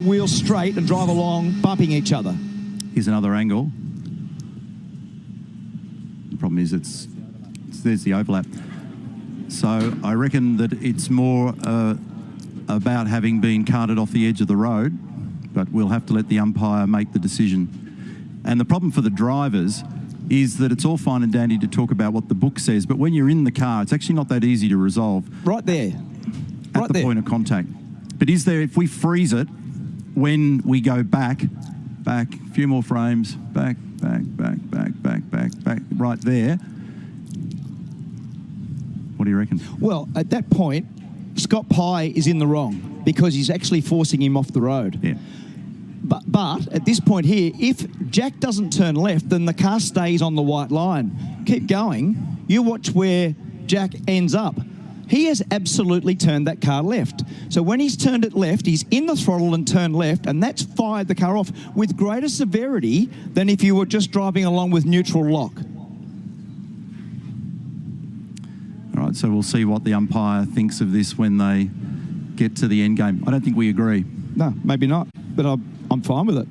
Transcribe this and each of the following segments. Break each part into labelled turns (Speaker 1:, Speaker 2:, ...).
Speaker 1: wheel straight and drive along, bumping each other.
Speaker 2: Here's another angle. The problem is there's the overlap. So I reckon that it's more about having been carted off the edge of the road, but we'll have to let the umpire make the decision. And the problem for the drivers is that it's all fine and dandy to talk about what the book says, but when you're in the car, it's actually not that easy to resolve.
Speaker 1: Right there.
Speaker 2: At the point of contact. But is there, if we freeze it, when we go back, a few more frames, back, right there, what do you reckon?
Speaker 1: Well, at that point, Scott Pye is in the wrong because he's actually forcing him off the road.
Speaker 2: Yeah.
Speaker 1: But at this point here, if Jack doesn't turn left, then the car stays on the white line. Keep going. You watch where Jack ends up. He has absolutely turned that car left. So when he's turned it left, he's in the throttle and turned left, and that's fired the car off with greater severity than if you were just driving along with neutral lock.
Speaker 2: All right, so we'll see what the umpire thinks of this when they get to the end game. I don't think we agree.
Speaker 1: No, maybe not, but I'm fine with it.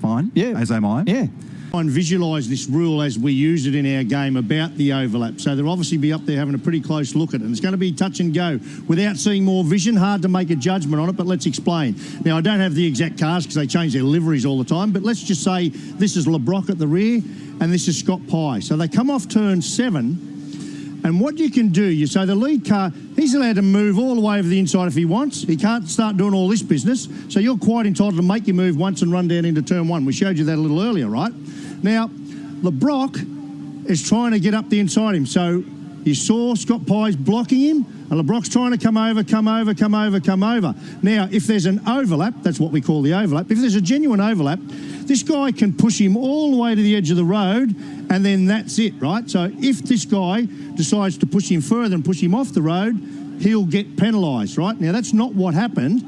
Speaker 2: Fine?
Speaker 1: Yeah.
Speaker 2: As am I?
Speaker 1: Yeah.
Speaker 3: And visualise this rule as we use it in our game about the overlap. So they'll obviously be up there having a pretty close look at it. And it's going to be touch and go. Without seeing more vision, hard to make a judgment on it, but let's explain. Now, I don't have the exact cars because they change their liveries all the time, but let's just say this is Le Brocq at the rear and this is Scott Pye. So they come off turn 7. And what you can do, so the lead car, he's allowed to move all the way over the inside if he wants. He can't start doing all this business. So you're quite entitled to make your move once and run down into turn 1. We showed you that a little earlier, right? Now, Le Brocq is trying to get up the inside him. So you saw Scott Pye's blocking him, and Le Brocq's trying to come over. Now, if there's an overlap, that's what we call the overlap. If there's a genuine overlap, this guy can push him all the way to the edge of the road, and then that's it, right? So if this guy decides to push him further and push him off the road, he'll get penalised, right? Now, that's not what happened.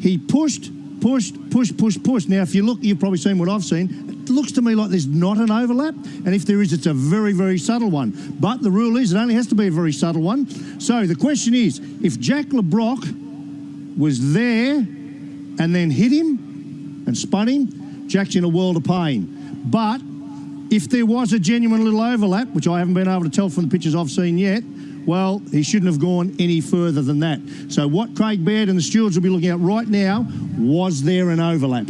Speaker 3: He pushed. Now, if you look, you've probably seen what I've seen. It looks to me like there's not an overlap, and if there is, it's a very, very subtle one. But the rule is it only has to be a very subtle one. So the question is, if Jack Le Brocq was there and then hit him and spun him, Jack's in a world of pain. But if there was a genuine little overlap, which I haven't been able to tell from the pictures I've seen yet, well, he shouldn't have gone any further than that. So what Craig Baird and the stewards will be looking at right now, was there an overlap?